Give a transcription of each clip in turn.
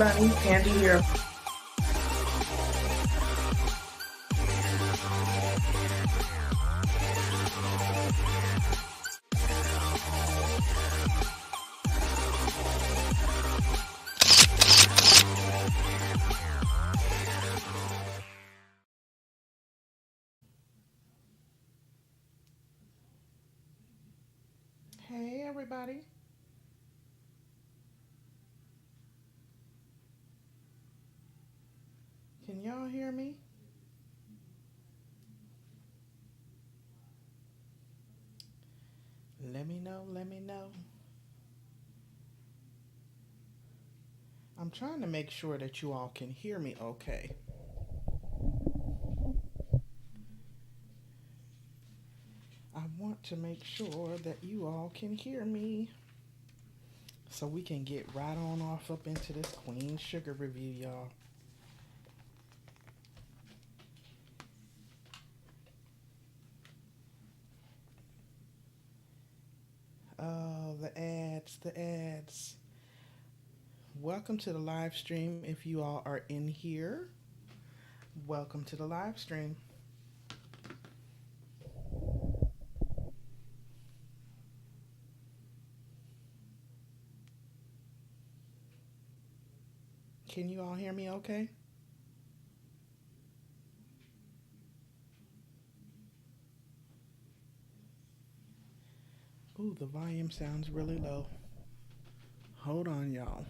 everybody. Candy here. Hey, everybody. Can y'all hear me? Let me know. Let me know. I'm trying to make sure that you all can hear me okay. I want to make sure that you all can hear me so we can get right on off up into this Queen Sugar review, y'all. Oh, the ads, the ads. Welcome to the live stream. If you all are in here, welcome to the live stream. Can you all hear me okay? Ooh, the volume sounds really low. Hold on, y'all.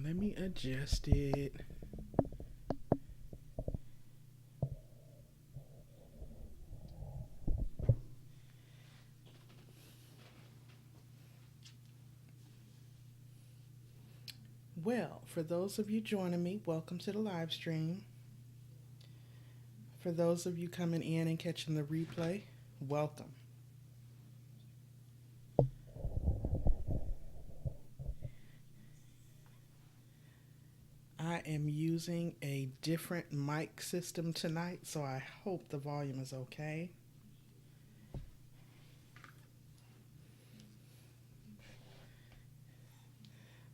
Let me adjust it. Well, for those of you joining me, welcome to the live stream. For those of you coming in and catching the replay, welcome. I am using a different mic system tonight, so I hope the volume is okay.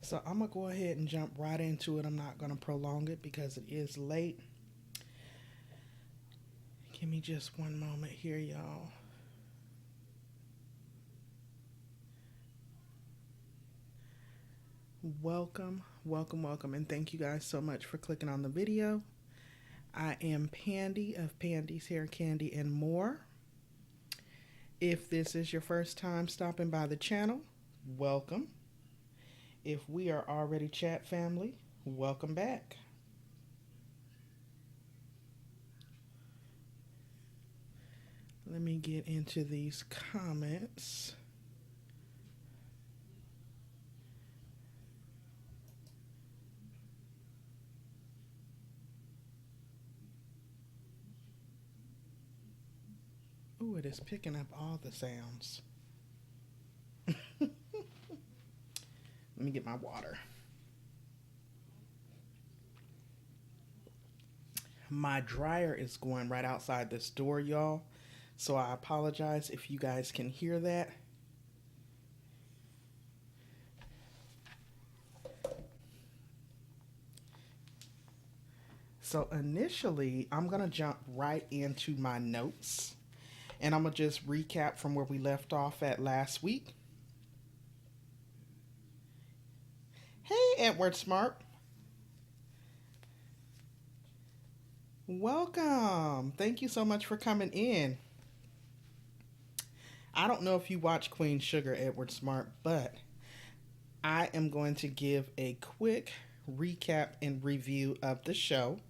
So I'm going to go ahead and jump right into it. I'm not going to prolong it because it is late. Give me just one moment here, y'all. Welcome, welcome, welcome, and thank you guys so much for clicking on the video. I am Pandy of Pandy's Hair Candy and More. If this is your first time stopping by the channel, welcome. If we are already chat family, welcome back. Let me get into these comments. Ooh, it is picking up all the sounds. Let me get my water. My dryer is going right outside this door, y'all. So I apologize if you guys can hear that. So initially, I'm going to jump right into my notes. And I'm going to just recap from where we left off at last week. Hey, Edward Smart. Welcome. Thank you so much for coming in. I don't know if you watch Queen Sugar, Edward Smart, but I am going to give a quick recap and review of the show.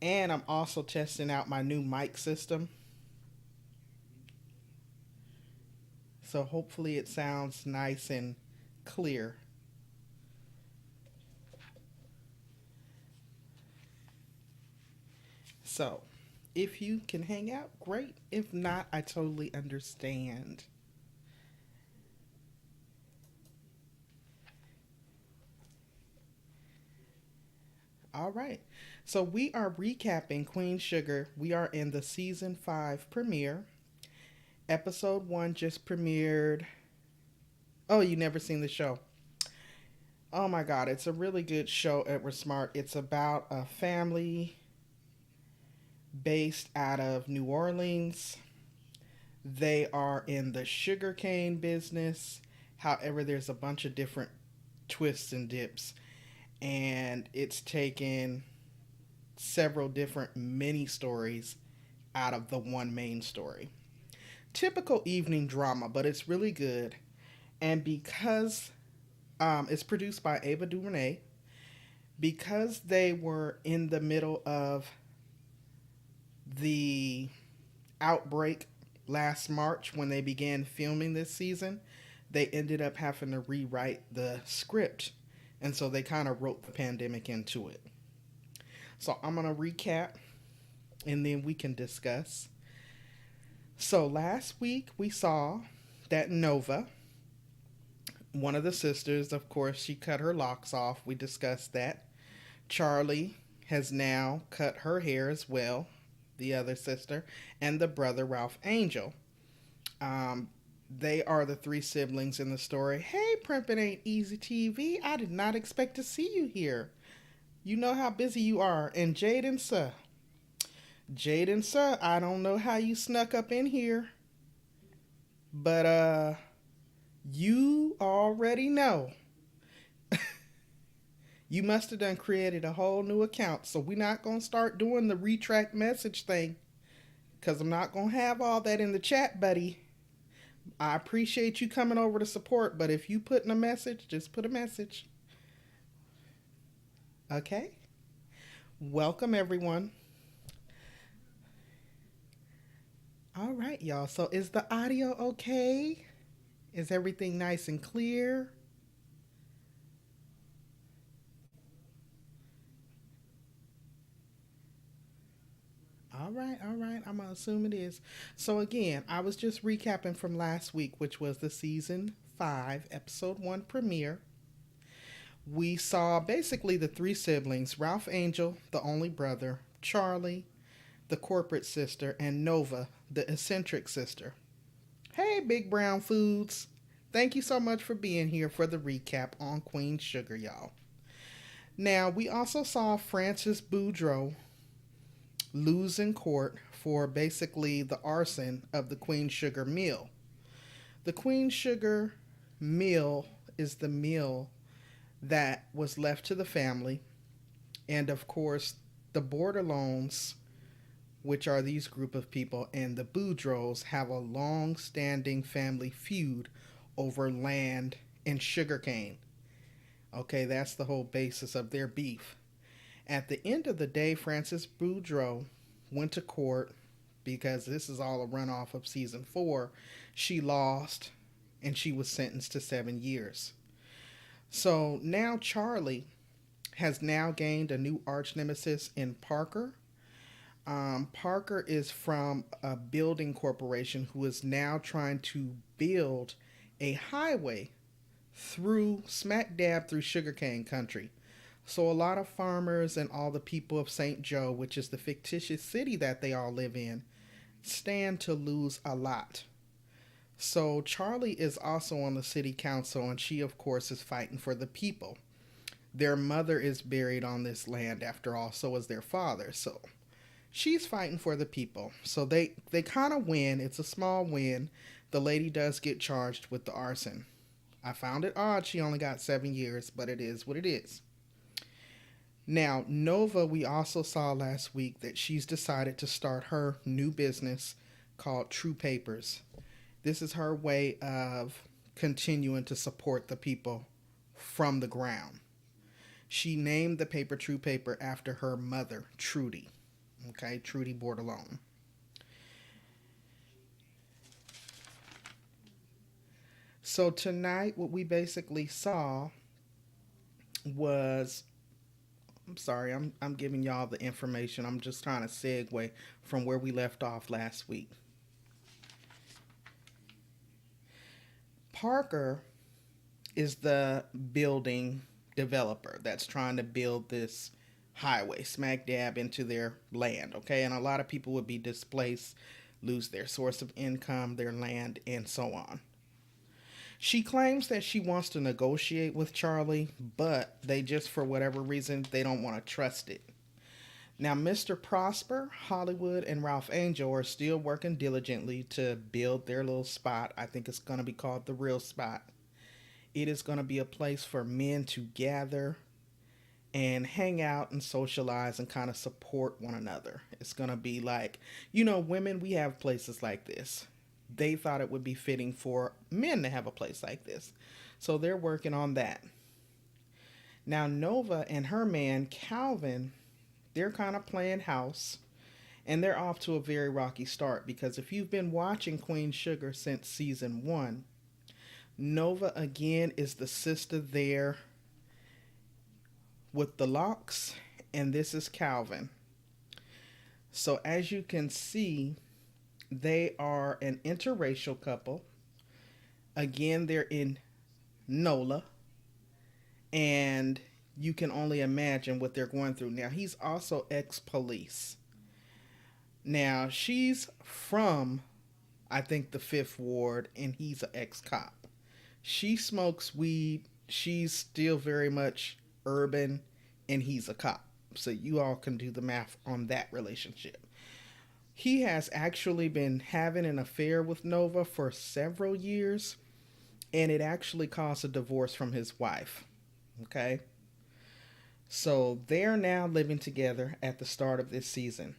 And I'm also testing out my new mic system. So hopefully it sounds nice and clear. So, if you can hang out, great. If not, I totally understand. All right. So we are recapping Queen Sugar. We are in the season 5 premiere. Episode 1 just premiered. Oh, you never seen the show? Oh my God, it's a really good show, Edward Smart. It's about a family based out of New Orleans. They are in the sugarcane business. However, there's a bunch of different twists and dips, and it's taken several different mini stories out of the one main story. Typical evening drama, but it's really good. And because it's produced by Ava DuVernay, because they were in the middle of the outbreak last March when they began filming this season, they ended up having to rewrite the script. And so they kind of wrote the pandemic into it. So I'm going to recap and then we can discuss. So last week we saw that Nova, one of the sisters, of course, she cut her locks off. We discussed that. Charley has now cut her hair as well, the other sister, and the brother, Ralph Angel. They are the three siblings in the story. Hey, Primpin' Ain't Easy TV. I did not expect to see you here. You know how busy you are. And Jaden, sir. Jaden, sir, I don't know how you snuck up in here. But, you already know. You must have done created a whole new account. So we're not going to start doing the retract message thing. Because I'm not going to have all that in the chat, buddy. I appreciate you coming over to support. But if you put in a message, just put a message. Okay? Welcome, everyone. All right, y'all. So is the audio okay? Is everything nice and clear? All right. I'm going to assume it is. So again, I was just recapping from last week, which was the season 5, episode 1 premiere. We saw basically the three siblings, Ralph Angel, the only brother, Charley, the corporate sister, and Nova, the eccentric sister. Hey, Big Brown Foods. Thank you so much for being here for the recap on Queen Sugar, y'all. Now, we also saw Francis Boudreaux lose in court for basically the arson of the Queen Sugar Mill. The Queen Sugar Mill is the mill that was left to the family. And of course, the Bordelons, which are these group of people, and the Boudreaux have a long-standing family feud over land and sugarcane. Okay, that's the whole basis of their beef. At the end of the day, Frances Boudreaux went to court because this is all a runoff of season 4. She lost and she was sentenced to 7 years. So now Charley has now gained a new arch nemesis in Parker. Parker is from a building corporation who is now trying to build a highway through smack dab through sugarcane country. So a lot of farmers and all the people of St. Joe, which is the fictitious city that they all live in, stand to lose a lot. So Charley is also on the city council, and she, of course, is fighting for the people. Their mother is buried on this land, after all, so is their father. So she's fighting for the people. So they kind of win. It's a small win. The lady does get charged with the arson. I found it odd she only got 7 years, but it is what it is. Now, Nova, we also saw last week that she's decided to start her new business called True Papers. This is her way of continuing to support the people from the ground. She named the paper True Paper after her mother, Trudy. Okay, Trudy Bordelon. So tonight, what we basically saw was, I'm sorry, I'm giving y'all the information. I'm just trying to segue from where we left off last week. Parker is the building developer that's trying to build this highway smack dab into their land, okay? And a lot of people would be displaced lose their source of income, their land, and so on. She claims that she wants to negotiate with Charley, but they just, for whatever reason, they don't want to trust it. Now, Mr. Prosper, Hollywood, and Ralph Angel are still working diligently to build their little spot. I think it's going to be called The Real Spot. It is going to be a place for men to gather and hang out and socialize and kind of support one another. It's going to be like, women, we have places like this. They thought it would be fitting for men to have a place like this. So they're working on that. Now, Nova and her man, Calvin, they're kind of playing house. And they're off to a very rocky start because if you've been watching Queen Sugar since season 1, Nova again is the sister there with the locks, and this is Calvin. So as you can see, they are an interracial couple. Again, they're in NOLA, and you can only imagine what they're going through. Now, he's also ex-police. Now, she's from, I think, the 5th Ward, and he's an ex-cop. She smokes weed. She's still very much urban, and he's a cop. So you all can do the math on that relationship. He has actually been having an affair with Nova for several years, and it actually caused a divorce from his wife. Okay? So they're now living together at the start of this season.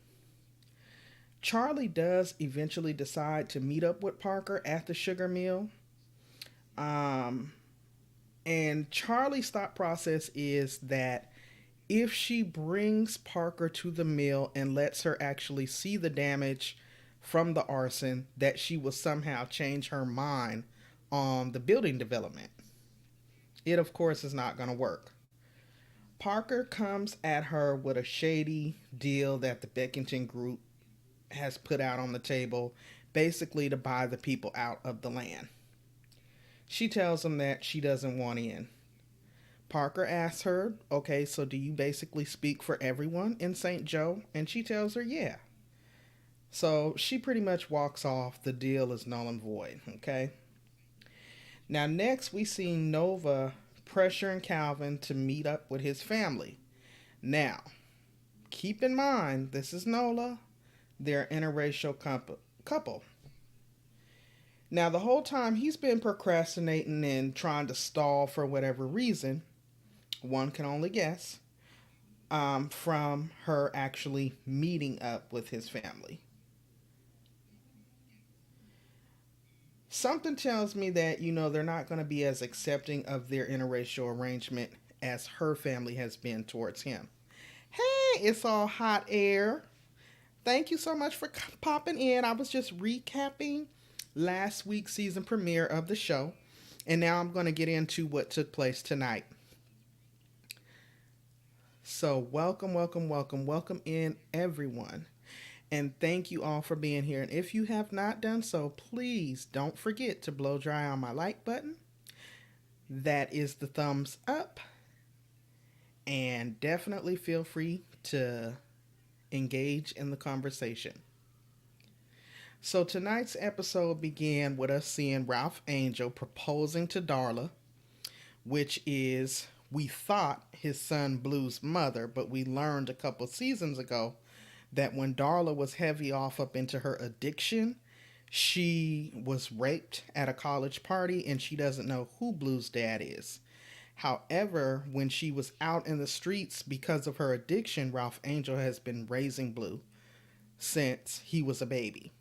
Charley does eventually decide to meet up with Parker at the sugar mill. And Charley's thought process is that if she brings Parker to the mill and lets her actually see the damage from the arson, that she will somehow change her mind on the building development. It, of course, is not going to work. Parker comes at her with a shady deal that the Beckington Group has put out on the table, basically to buy the people out of the land. She tells him that she doesn't want in. Parker asks her, okay, so do you basically speak for everyone in St. Joe? And she tells her, yeah. So she pretty much walks off. The deal is null and void, okay? Now next we see Nova pressuring Calvin to meet up with his family. Now, keep in mind, this is NOLA. They're an interracial couple. Now, the whole time he's been procrastinating and trying to stall for whatever reason, one can only guess, from her actually meeting up with his family. Something tells me that, they're not going to be as accepting of their interracial arrangement as her family has been towards him. Hey, it's all hot air. Thank you so much for popping in. I was just recapping last week's season premiere of the show, and now I'm going to get into what took place tonight. So welcome in everyone, and thank you all for being here. And if you have not done so, please don't forget to blow dry on my like button. That is the thumbs up, and definitely feel free to engage in the conversation. So tonight's episode began with us seeing Ralph Angel proposing to Darla, which is, we thought, his son Blue's mother, but we learned a couple seasons ago that when Darla was heavy off up into her addiction, she was raped at a college party and she doesn't know who Blue's dad is. However, when she was out in the streets because of her addiction, Ralph Angel has been raising Blue since he was a baby.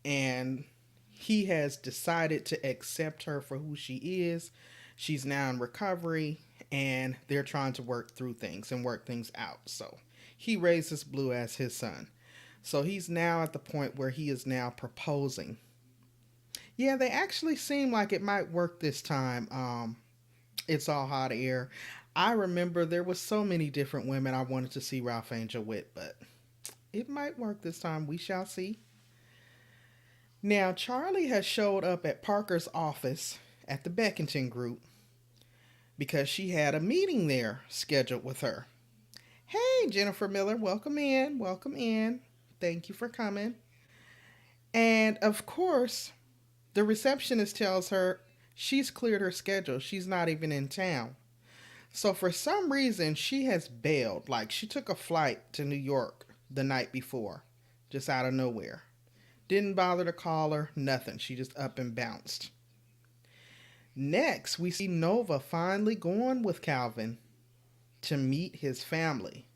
And he has decided to accept her for who she is. She's now in recovery, and they're trying to work through things and work things out. So he raises Blue as his son. So he's now at the point where he is now proposing. Yeah, they actually seem like it might work this time. It's all hot air. I remember there was so many different women I wanted to see Ralph Angel with, but it might work this time. We shall see. Now, Charley has showed up at Parker's office at the Beckington Group because she had a meeting there scheduled with her. Hey, Jennifer Miller, welcome in. Welcome in. Thank you for coming. And of course, the receptionist tells her she's cleared her schedule. She's not even in town. So for some reason, she has bailed. Like she took a flight to New York the night before, just out of nowhere. Didn't bother to call her, nothing. She just up and bounced. Next, we see Nova finally going with Calvin to meet his family.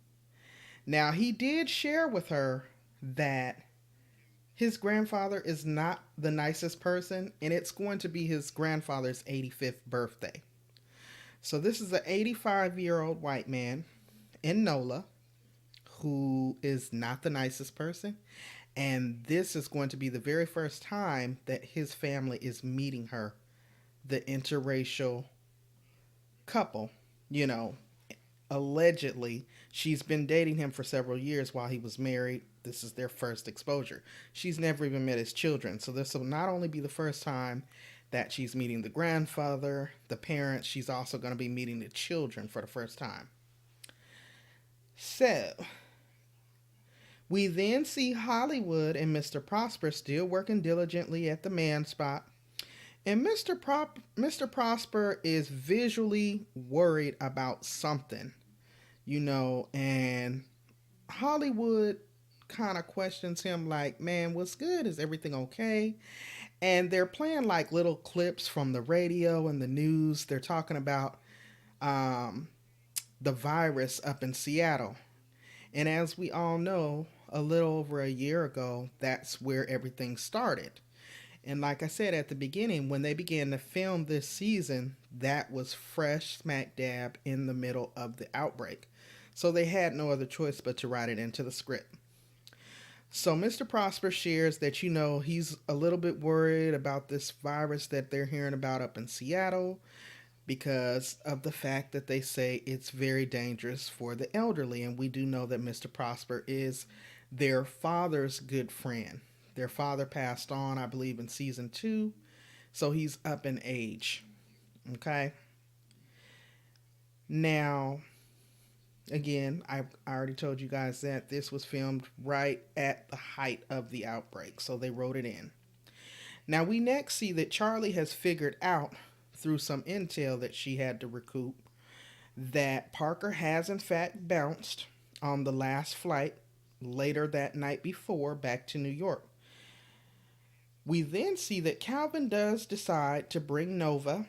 Now, he did share with her that his grandfather is not the nicest person, and it's going to be his grandfather's 85th birthday. So, this is an 85-year-old white man in NOLA who is not the nicest person. And this is going to be the very first time that his family is meeting her, the interracial couple. You know, allegedly, she's been dating him for several years while he was married. This is their first exposure. She's never even met his children. So this will not only be the first time that she's meeting the grandfather, the parents, she's also going to be meeting the children for the first time. So, we then see Hollywood and Mr. Prosper still working diligently at the man spot. And Mr. Prosper is visually worried about something, and Hollywood kind of questions him like, man, what's good? Is everything okay? And they're playing like little clips from the radio and the news. They're talking about the virus up in Seattle. And as we all know, a little over a year ago, that's where everything started. And like I said at the beginning, when they began to film this season, that was fresh smack dab in the middle of the outbreak. So they had no other choice but to write it into the script. So Mr. Prosper shares that, he's a little bit worried about this virus that they're hearing about up in Seattle because of the fact that they say it's very dangerous for the elderly. And we do know that Mr. Prosper is their father's good friend. Their father passed on, I believe, in season 2. So he's up in age. Okay. Now, again, I already told you guys that this was filmed right at the height of the outbreak. So they wrote it in. Now we next see that Charley has figured out through some intel that she had to recoup that Parker has in fact bounced on the last flight later that night before back to New York. We then see that Calvin does decide to bring Nova,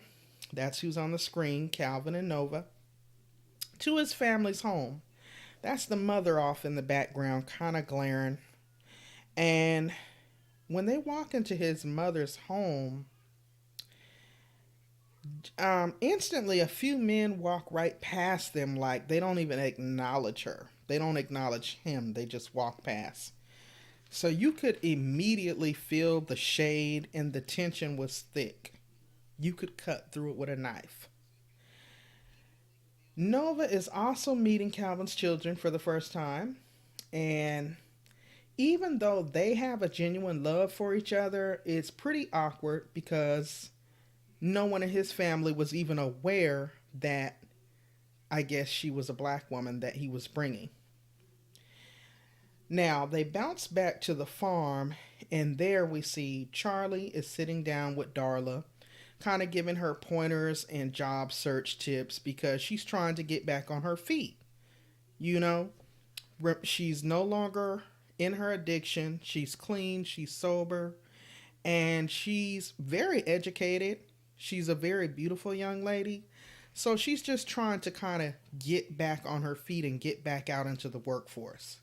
that's who's on the screen, Calvin and Nova, to his family's home. That's the mother off in the background, kind of glaring. And when they walk into his mother's home, instantly a few men walk right past them, like they don't even acknowledge her. They don't acknowledge him. They just walk past. So you could immediately feel the shade, and the tension was thick. You could cut through it with a knife. Nova is also meeting Calvin's children for the first time. And even though they have a genuine love for each other, it's pretty awkward because no one in his family was even aware that, I guess, she was a black woman that he was bringing. Now, they bounce back to the farm, and there we see Charley is sitting down with Darla, kind of giving her pointers and job search tips because she's trying to get back on her feet. She's no longer in her addiction. She's clean, she's sober, and she's very educated. She's a very beautiful young lady. So she's just trying to kind of get back on her feet and get back out into the workforce.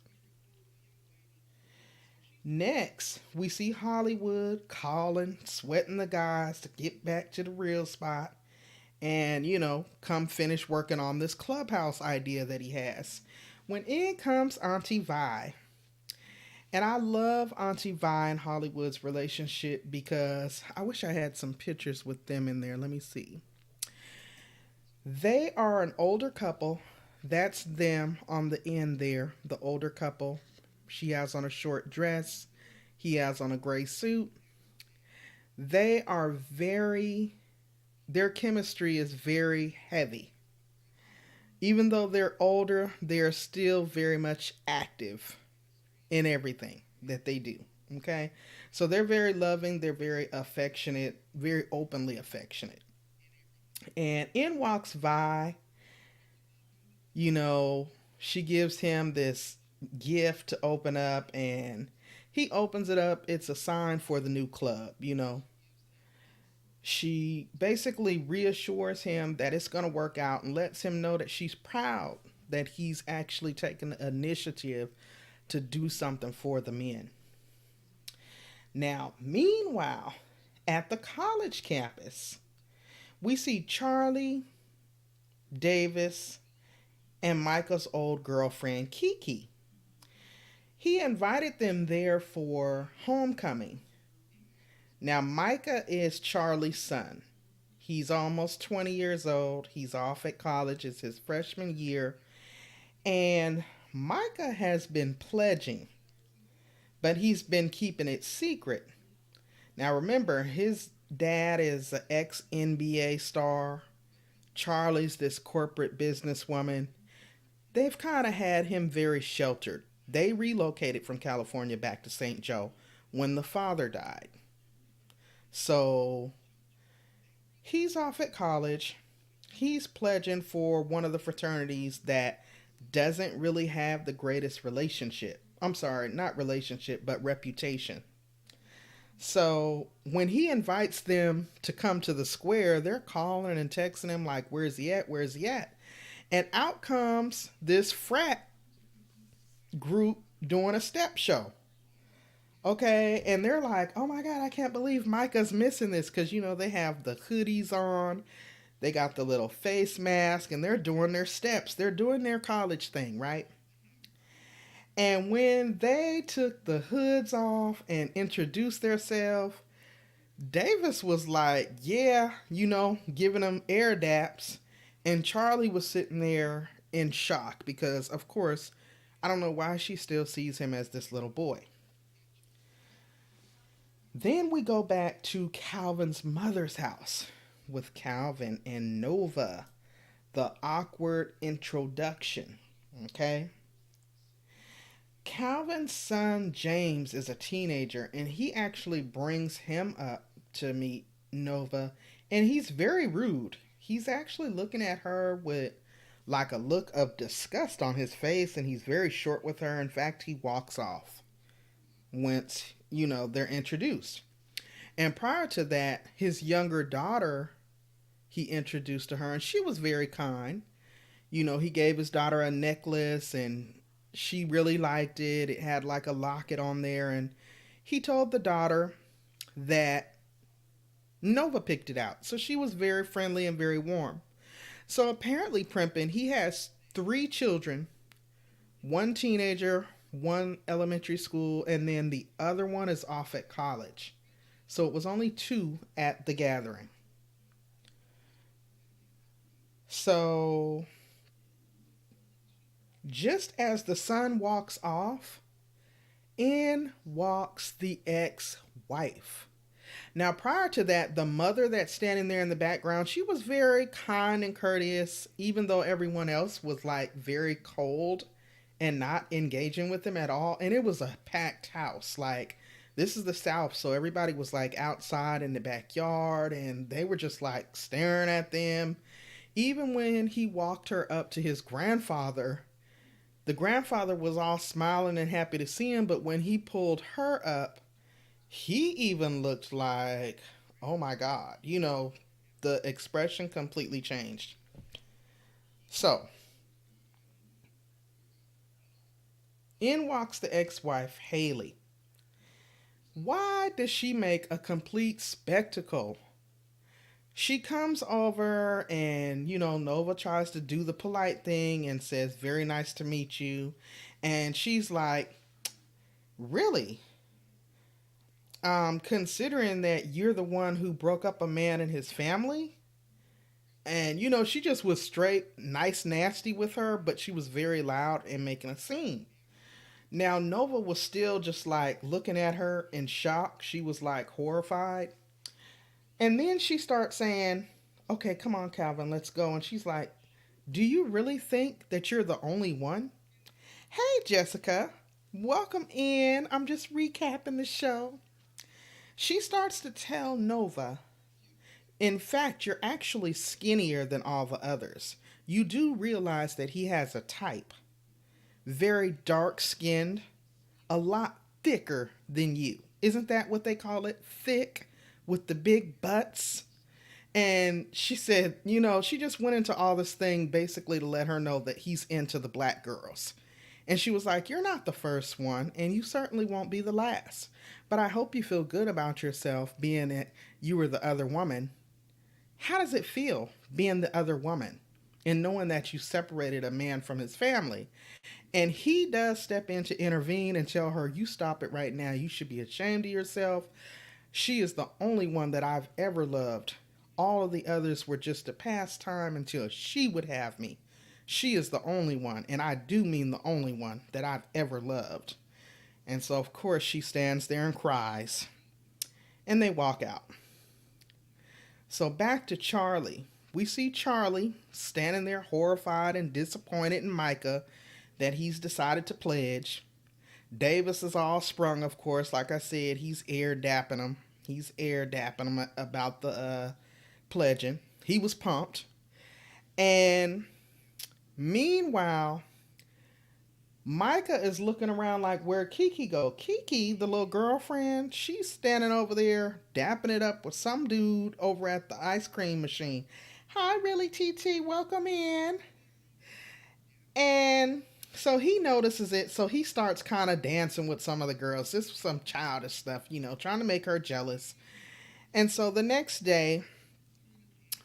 Next, we see Hollywood calling, sweating the guys to get back to the real spot and, come finish working on this clubhouse idea that he has. When in comes Auntie Vine. And I love Auntie Vine and Hollywood's relationship because I wish I had some pictures with them in there. Let me see. They are an older couple. That's them on the end there, the older couple. She has on a short dress. He has on a gray suit. They are their chemistry is very heavy. Even though they're older, they're still very much active in everything that they do. Okay? So they're very loving, they're very affectionate, very openly affectionate. And in walks Vi, you know, she gives him this gift to open up, and he opens it up. It's a sign for the new club. She basically reassures him that it's going to work out and lets him know that she's proud that he's actually taken the initiative to do something for the men. Now, meanwhile, at the college campus, we see Charley, Davis, and Micah's old girlfriend, Kiki. He invited them there for homecoming. Now, Micah is Charley's son. He's almost 20 years old. He's off at college. It's his freshman year. And Micah has been pledging, but he's been keeping it secret. Now, remember, his dad is an ex NBA star. Charley's this corporate businesswoman. They've kind of had him very sheltered. They relocated from California back to St. Joe when the father died. So he's off at college. He's pledging for one of the fraternities that doesn't really have the greatest relationship. I'm sorry, not relationship, but reputation. So when he invites them to come to the square, they're calling and texting him like, where's he at? Where's he at? And out comes this frat group doing a step show. Okay, and they're like, oh my God, I can't believe Micah's missing this, because, they have the hoodies on, they got the little face mask, and they're doing their steps. They're doing their college thing, right? And when they took the hoods off and introduced themselves, Davis was like, yeah, giving them air daps. And Charley was sitting there in shock because, of course, I don't know why she still sees him as this little boy. Then we go back to Calvin's mother's house with Calvin and Nova. The awkward introduction. Okay? Calvin's son James is a teenager, and he actually brings him up to meet Nova, and he's very rude. He's actually looking at her with like a look of disgust on his face, and he's very short with her. In fact, he walks off once, they're introduced. And prior to that, his younger daughter, he introduced to her, and she was very kind. He gave his daughter a necklace, and she really liked it. It had like a locket on there, and he told the daughter that Nova picked it out. So she was very friendly and very warm. So apparently, Primpin, he has 3 children, 1 teenager, 1 elementary school, and then the other one is off at college. So it was only 2 at the gathering. So just as the son walks off, in walks the ex-wife. Now, prior to that, the mother that's standing there in the background, she was very kind and courteous, even though everyone else was like very cold and not engaging with them at all. And it was a packed house. Like, this is the South, so everybody was like outside in the backyard, and they were just like staring at them. Even when he walked her up to his grandfather, the grandfather was all smiling and happy to see him, but when he pulled her up, he even looked like, oh my God, the expression completely changed. So, in walks the ex-wife, Haley. Why does she make a complete spectacle? She comes over and, Nova tries to do the polite thing and says, very nice to meet you. And she's like, really? Considering that you're the one who broke up a man and his family? And, she just was straight nice nasty with her, but she was very loud and making a scene. Now, Nova was still just like looking at her in shock. She was like horrified. And then she starts saying, okay, come on, Calvin, let's go. And she's like, do you really think that you're the only one? Hey, Jessica, welcome in. I'm just recapping the show. She starts to tell Nova, in fact, you're actually skinnier than all the others. You do realize that he has a type, very dark skinned, a lot thicker than you. Isn't that what they call it? Thick, with the big butts? And she said, she just went into all this thing basically to let her know that he's into the black girls. And she was like, you're not the first one, and you certainly won't be the last. But I hope you feel good about yourself being that you were the other woman. How does it feel being the other woman and knowing that you separated a man from his family? And he does step in to intervene and tell her, you stop it right now. You should be ashamed of yourself. She is the only one that I've ever loved. All of the others were just a pastime until she would have me. She is the only one, and I do mean the only one that I've ever loved. And so, of course, she stands there and cries. And they walk out. So back to Charley. We see Charley standing there horrified and disappointed in Micah that he's decided to pledge. Davis is all sprung, of course. Like I said, he's air dapping him. He's air dapping him about the pledging. He was pumped. And meanwhile, Micah is looking around like, where'd Kiki go? Kiki, the little girlfriend, she's standing over there dapping it up with some dude over at the ice cream machine. Hi, really, TT, welcome in. And so he notices it, so he starts kind of dancing with some of the girls. This was some childish stuff, trying to make her jealous. And so the next day,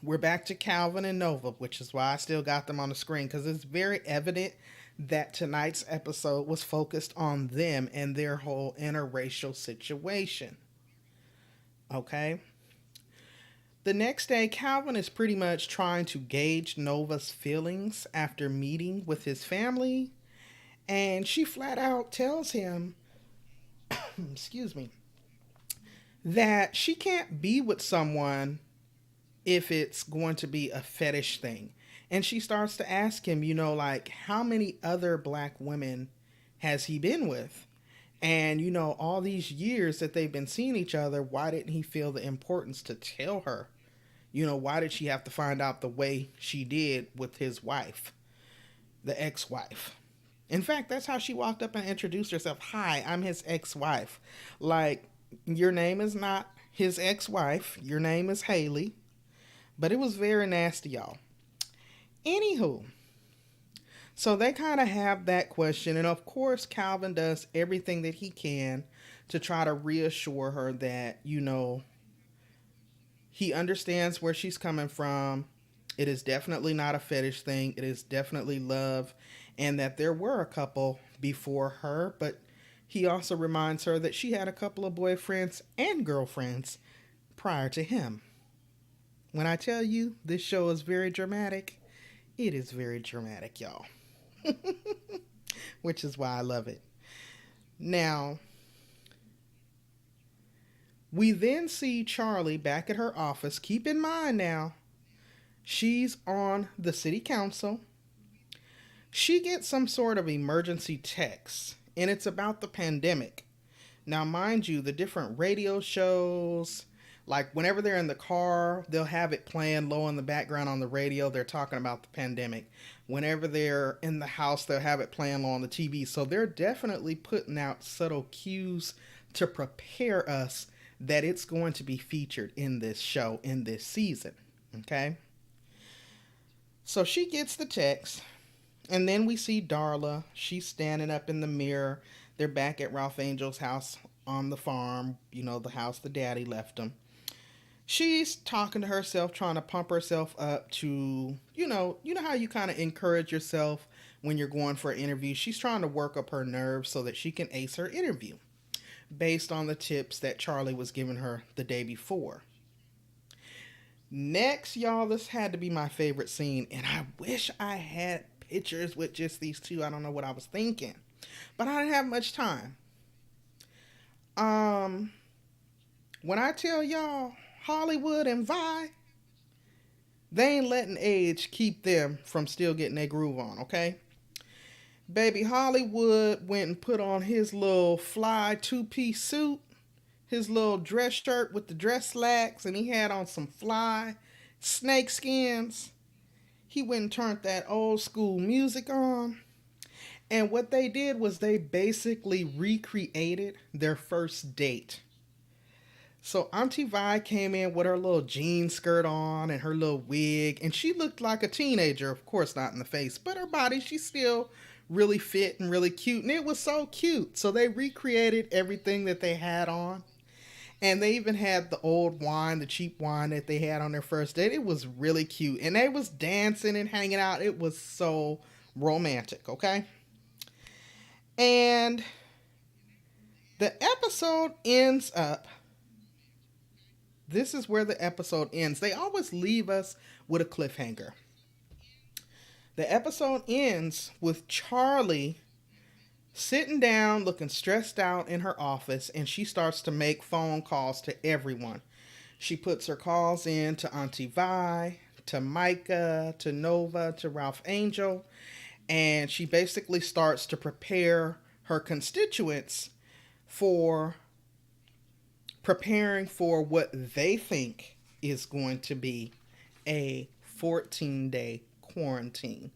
we're back to Calvin and Nova, which is why I still got them on the screen, because it's very evident that tonight's episode was focused on them and their whole interracial situation. Okay? The next day, Calvin is pretty much trying to gauge Nova's feelings after meeting with his family, and she flat out tells him, excuse me, that she can't be with someone if it's going to be a fetish thing. And she starts to ask him, like, how many other black women has he been with? And, all these years that they've been seeing each other, why didn't he feel the importance to tell her? Why did she have to find out the way she did with his wife, the ex-wife? In fact, that's how she walked up and introduced herself. Hi, I'm his ex-wife. Like, your name is not his ex-wife. Your name is Haley. But it was very nasty, y'all. Anywho, so they kind of have that question. And of course, Calvin does everything that he can to try to reassure her that, he understands where she's coming from. It is definitely not a fetish thing. It is definitely love. And that there were a couple before her. But he also reminds her that she had a couple of boyfriends and girlfriends prior to him. When I tell you this show is very dramatic, it is very dramatic, y'all. Which is why I love it. Now, we then see Charley back at her office. Keep in mind now, she's on the city council. She gets some sort of emergency text, and it's about the pandemic. Now, mind you, the different radio shows, like whenever they're in the car, they'll have it playing low in the background on the radio. They're talking about the pandemic. Whenever they're in the house, they'll have it playing low on the TV. So they're definitely putting out subtle cues to prepare us that it's going to be featured in this show, in this season. Okay? So she gets the text, and then we see Darla. She's standing up in the mirror. They're back at Ralph Angel's house on the farm, the house the daddy left them. She's talking to herself, trying to pump herself up to, how you kind of encourage yourself when you're going for an interview. She's trying to work up her nerves so that she can ace her interview based on the tips that Charley was giving her the day before. Next, y'all, this had to be my favorite scene, and I wish I had pictures with just these two. I don't know what I was thinking, but I didn't have much time. When I tell y'all, Hollywood and Vi, they ain't letting age keep them from still getting their groove on, okay? Baby Hollywood went and put on his little fly two-piece suit. his little dress shirt with the dress slacks, and he had on some fly snake skins. He went and turned that old school music on. And what they did was they basically recreated their first date. So Auntie Vine came in with her little jean skirt on and her little wig, and she looked like a teenager, of course not in the face, but her body, she's still really fit and really cute, and it was so cute. So they recreated everything that they had on, and they even had the old wine, the cheap wine that they had on their first date. It was really cute, and they was dancing and hanging out. It was so romantic, okay? And the episode ends up, this is where the episode ends. They always leave us with a cliffhanger. The episode ends with Charley sitting down looking stressed out in her office, and she starts to make phone calls to everyone. She puts her calls in to Auntie Vi, to Micah, to Nova, to Ralph Angel, and she basically starts to prepare her constituents for preparing for what they think is going to be a 14-day quarantine,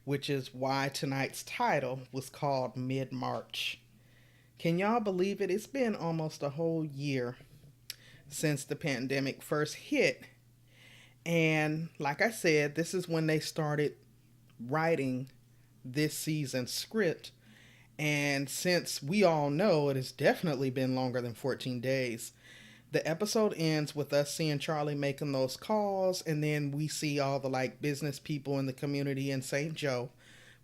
which is why tonight's title was called Mid-March. Can y'all believe it? It's been almost a whole year since the pandemic first hit. And like I said, this is when they started writing this season's script. And since we all know it has definitely been longer than 14 days, the episode ends with us seeing Charley making those calls, and then we see all the like business people in the community in St. Joe,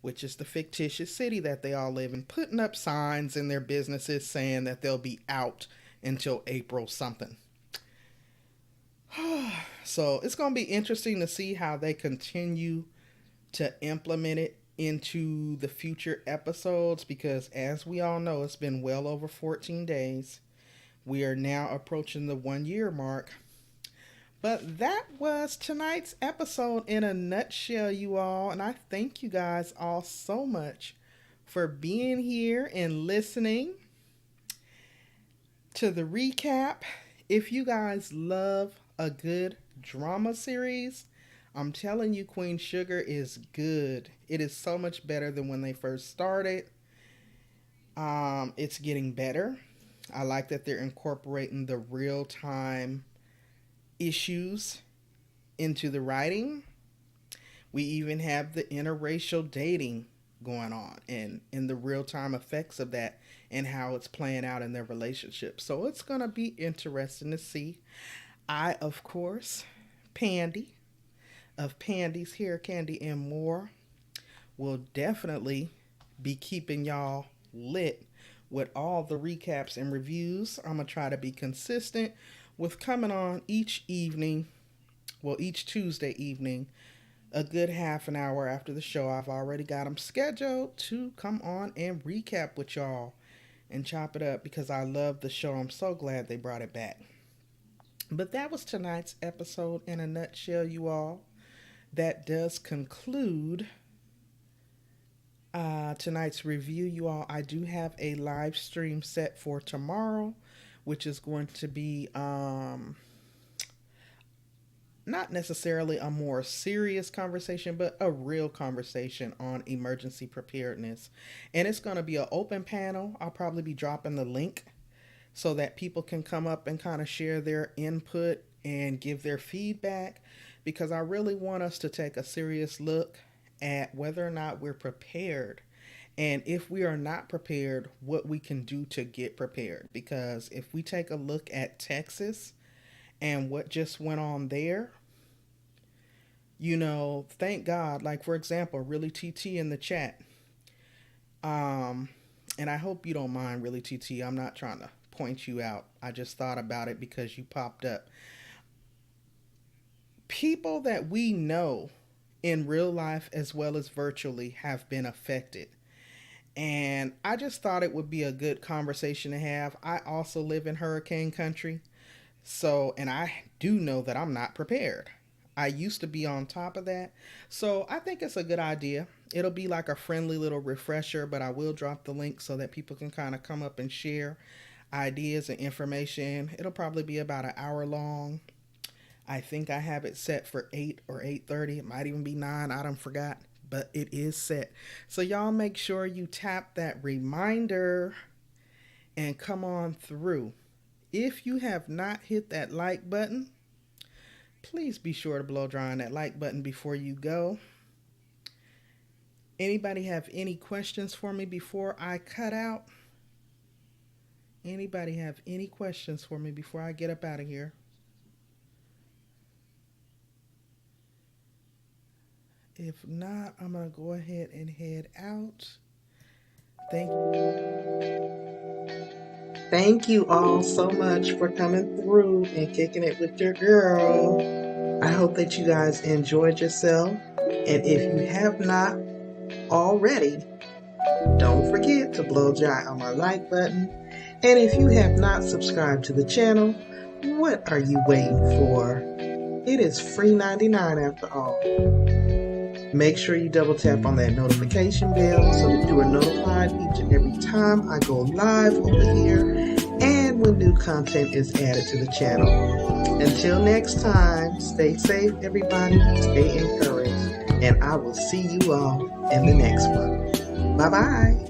which is the fictitious city that they all live in, putting up signs in their businesses saying that they'll be out until April something. So it's going to be interesting to see how they continue to implement it into the future episodes, because as we all know, it's been well over 14 days. We are now approaching the 1 year mark. But that was tonight's episode in a nutshell, you all. And I thank you guys all so much for being here and listening to the recap. If you guys love a good drama series, I'm telling you, Queen Sugar is good. It is so much better than when they first started. It's getting better. I like that they're incorporating the real-time issues into the writing. We even have the interracial dating going on and the real-time effects of that and how it's playing out in their relationship. So it's going to be interesting to see. I, of course, Pandy of Pandy's Hair, Candy, and More, will definitely be keeping y'all lit with all the recaps and reviews. I'm going to try to be consistent with coming on each evening, well, each Tuesday evening, a good half an hour after the show. I've already got them scheduled to come on and recap with y'all and chop it up because I love the show. I'm so glad they brought it back. But that was tonight's episode in a nutshell, you all. That does conclude tonight's review, you all. I do have a live stream set for tomorrow, which is going to be not necessarily a more serious conversation, but a real conversation on emergency preparedness. And it's going to be an open panel. I'll probably be dropping the link so that people can come up and kind of share their input and give their feedback, because I really want us to take a serious look at whether or not we're prepared. And if we are not prepared, what we can do to get prepared. Because if we take a look at Texas and what just went on there, you know, thank God, like for example, Really TT in the chat. And I hope you don't mind, Really TT. I'm not trying to point you out. I just thought about it because you popped up. People that we know in real life as well as virtually have been affected. And I just thought it would be a good conversation to have. I also live in hurricane country. So, and I do know that I'm not prepared. I used to be on top of that. So I think it's a good idea. It'll be like a friendly little refresher, but I will drop the link so that people can kind of come up and share. ideas and information. It'll probably be about an hour long. I think I have it set for 8 or 8:30. It might even be 9. I done forgot, but it is set. So y'all make sure you tap that reminder and come on through. If you have not hit that like button, please be sure to blow dry on that like button before you go. Anybody have any questions for me before I cut out? Anybody have any questions for me before I get up out of here? If not, I'm going to go ahead and head out. Thank you all so much for coming through and kicking it with your girl. I hope that you guys enjoyed yourself. And if you have not already, don't forget to blow dry on my like button. And if you have not subscribed to the channel, what are you waiting for? It is free 99 after all. Make sure you double tap on that notification bell so that you are notified each and every time I go live over here and when new content is added to the channel. Until next time, stay safe everybody, stay encouraged, and I will see you all in the next one. Bye-bye.